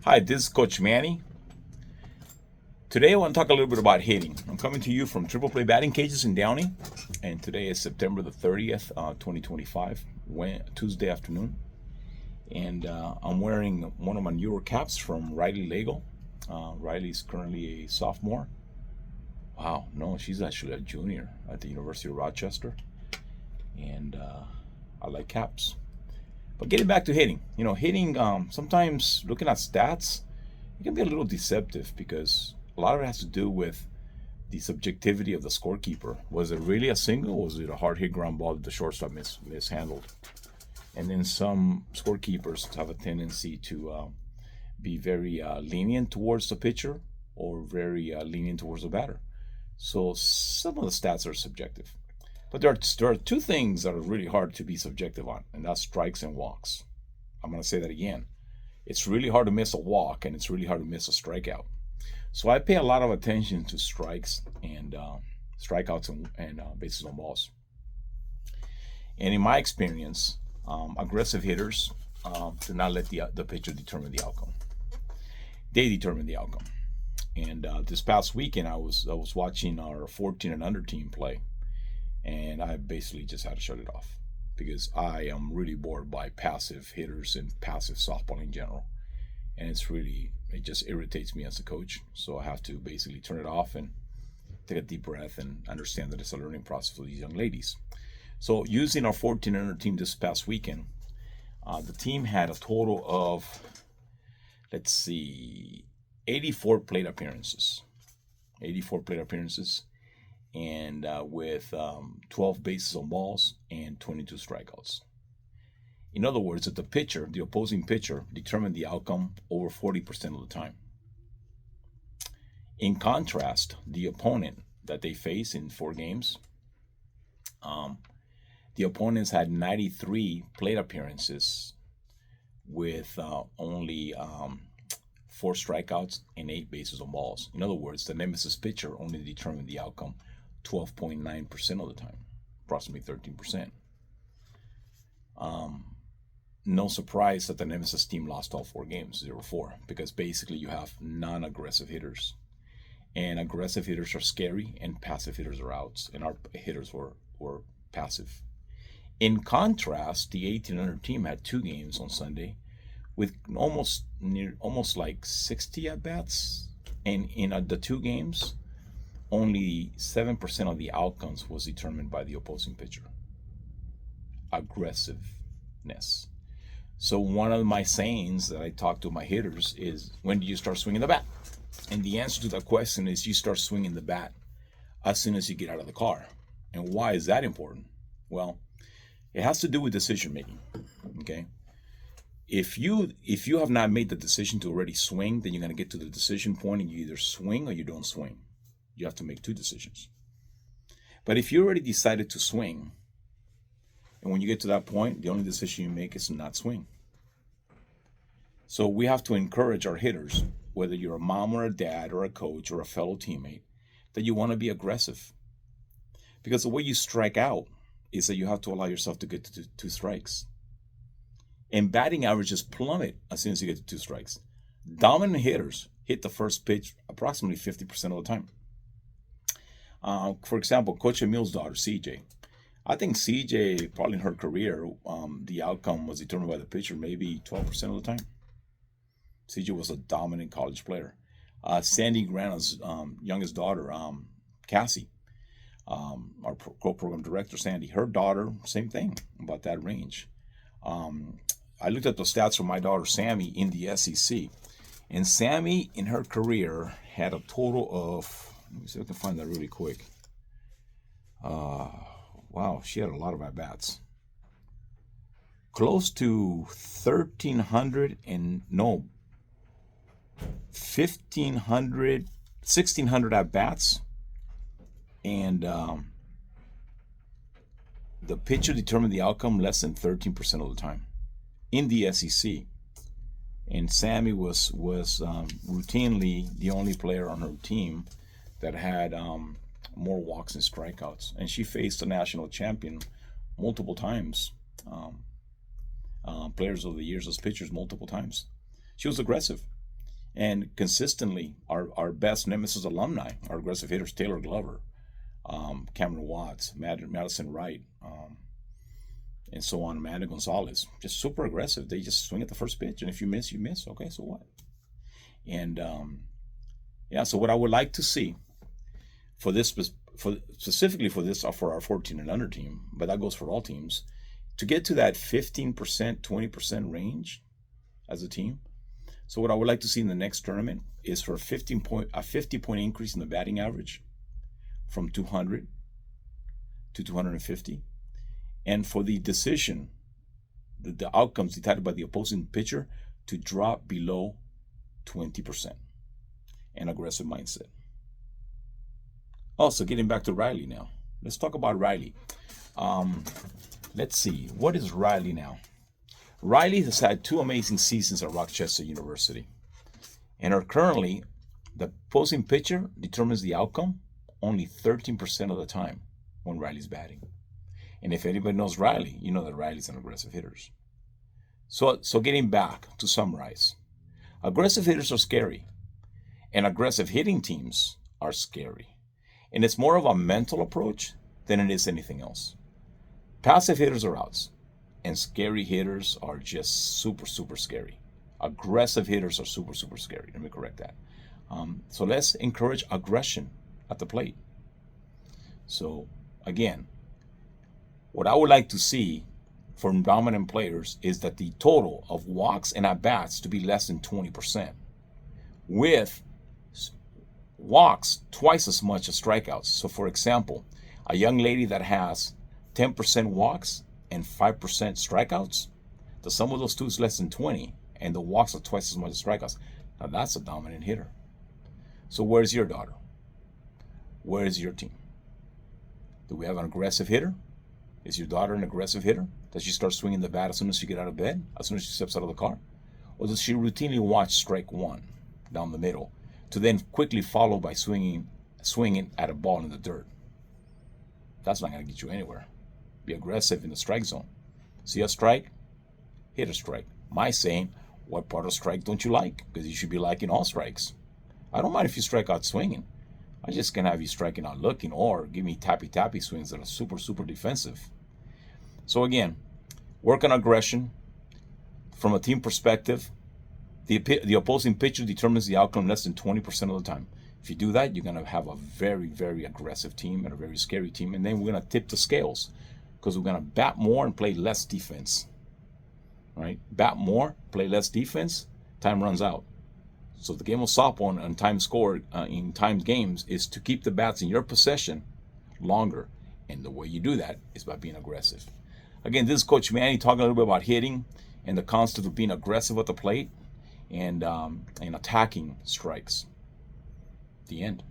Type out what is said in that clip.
Hi, this is Coach Manny. Today I want to talk a little bit about hitting. I'm coming to you from Triple Play Batting Cages in Downey, and today is September the 30th, 2025, Tuesday afternoon. And I'm wearing one of my newer caps from Riley Lego. Riley's currently a sophomore. Wow, no, she's actually a junior at the University of Rochester. And I like caps. But getting back to hitting, hitting, sometimes looking at stats, it can be a little deceptive because a lot of it has to do with the subjectivity of the scorekeeper. Was it really a single? Or was it a hard hit ground ball that the shortstop mishandled? And then some scorekeepers have a tendency to be very lenient towards the pitcher or very lenient towards the batter. So some of the stats are subjective. But there are two things that are really hard to be subjective on, and that's strikes and walks. I'm going to say that again. It's really hard to miss a walk, and it's really hard to miss a strikeout. So I pay a lot of attention to strikes and strikeouts and bases on balls. And in my experience, aggressive hitters do not let the pitcher determine the outcome. They determine the outcome. And this past weekend, I was watching our 14 and under team play. And I basically just had to shut it off because I am really bored by passive hitters and passive softball in general. And it just irritates me as a coach. So I have to basically turn it off and take a deep breath and understand that it's a learning process for these young ladies. So using our 14 under team this past weekend, the team had a total of, 84 plate appearances. 84 plate appearances. And with 12 bases on balls and 22 strikeouts. In other words, that the opposing pitcher, determined the outcome over 40% of the time. In contrast, the opponent that they face in 4 games, the opponents had 93 plate appearances with only 4 strikeouts and 8 bases on balls. In other words, the nemesis pitcher only determined the outcome 12.9% of the time, approximately 13%. No surprise that the nemesis team lost all 4 games, 0-4, because basically you have non-aggressive hitters. And aggressive hitters are scary, and passive hitters are outs, and our hitters were passive. In contrast, the 18 under team had 2 games on Sunday with almost like 60 at-bats, and in the 2 games, only 7% of the outcomes was determined by the opposing pitcher. Aggressiveness. So one of my sayings that I talk to my hitters is, when do you start swinging the bat? And the answer to that question is you start swinging the bat as soon as you get out of the car. And why is that important? Well, it has to do with decision making. Okay? If you have not made the decision to already swing, then you're going to get to the decision point and you either swing or you don't swing. You have to make 2 decisions. But if you already decided to swing, and when you get to that point, the only decision you make is to not swing. So we have to encourage our hitters, whether you're a mom or a dad or a coach or a fellow teammate, that you want to be aggressive. Because the way you strike out is that you have to allow yourself to get to 2 strikes. And batting averages plummet as soon as you get to 2 strikes. Dominant hitters hit the first pitch approximately 50% of the time. For example, Coach Emil's daughter, CJ. I think CJ, probably in her career, the outcome was determined by the pitcher maybe 12% of the time. CJ was a dominant college player. Sandy Grana's youngest daughter, Cassie, our co-program director, Sandy, her daughter, same thing, about that range. I looked at the stats for my daughter, Sammy, in the SEC. And Sammy, in her career, had a total of, let me see if I can find that really quick. Wow, she had a lot of at-bats. Close to 1,300 and, no, 1,500, 1,600 at-bats. And the pitcher determined the outcome less than 13% of the time in the SEC. And Sammy was routinely the only player on her team that had more walks and strikeouts. And she faced a national champion multiple times, players of the years as pitchers multiple times. She was aggressive. And consistently, our best Nemesis alumni, our aggressive hitters, Taylor Glover, Cameron Watts, Madison Wright, and so on, Amanda Gonzalez, just super aggressive. They just swing at the first pitch, and if you miss, you miss. Okay, so what? And yeah, so what I would like to see for this, specifically for our 14 and under team, but that goes for all teams, to get to that 15%, 20% range as a team. So what I would like to see in the next tournament is for a 50 point increase in the batting average from 200 to 250, and for the decision, the outcomes decided by the opposing pitcher to drop below 20%. An aggressive mindset. Also, getting back to Riley now. Let's talk about Riley. Let's see. What is Riley now? Riley has had 2 amazing seasons at Rochester University. And are currently, the opposing pitcher determines the outcome only 13% of the time when Riley's batting. And if anybody knows Riley, you know that Riley's an aggressive hitter. So getting back to summarize. Aggressive hitters are scary. And aggressive hitting teams are scary. And it's more of a mental approach than it is anything else. Passive hitters are outs. And scary hitters are just super, super scary. Aggressive hitters are super, super scary. Let me correct that. So let's encourage aggression at the plate. So again, what I would like to see from dominant players is that the total of walks and at-bats to be less than 20%, with walks twice as much as strikeouts. So for example, a young lady that has 10% walks and 5% strikeouts, the sum of those two is less than 20, and the walks are twice as much as strikeouts. Now that's a dominant hitter. So where's your daughter? Where is your team? Do we have an aggressive hitter? Is your daughter an aggressive hitter? Does she start swinging the bat as soon as she gets out of bed, as soon as she steps out of the car? Or does she routinely watch strike one down the middle to then quickly follow by swinging at a ball in the dirt? That's not going to get you anywhere. Be aggressive in the strike zone. See a strike? Hit a strike. My saying, what part of strike don't you like? Because you should be liking all strikes. I don't mind if you strike out swinging. I just can have you striking out looking, or give me tappy swings that are super, super defensive. So again, work on aggression. From a team perspective, the opposing pitcher determines the outcome less than 20% of the time. If you do that, you're going to have a very, very aggressive team and a very scary team. And then we're going to tip the scales because we're going to bat more and play less defense. Right? Bat more, play less defense, time runs out. So the game of softball and time scored in timed games is to keep the bats in your possession longer. And the way you do that is by being aggressive. Again, this is Coach Manny talking a little bit about hitting and the concept of being aggressive at the plate and attacking strikes. The end.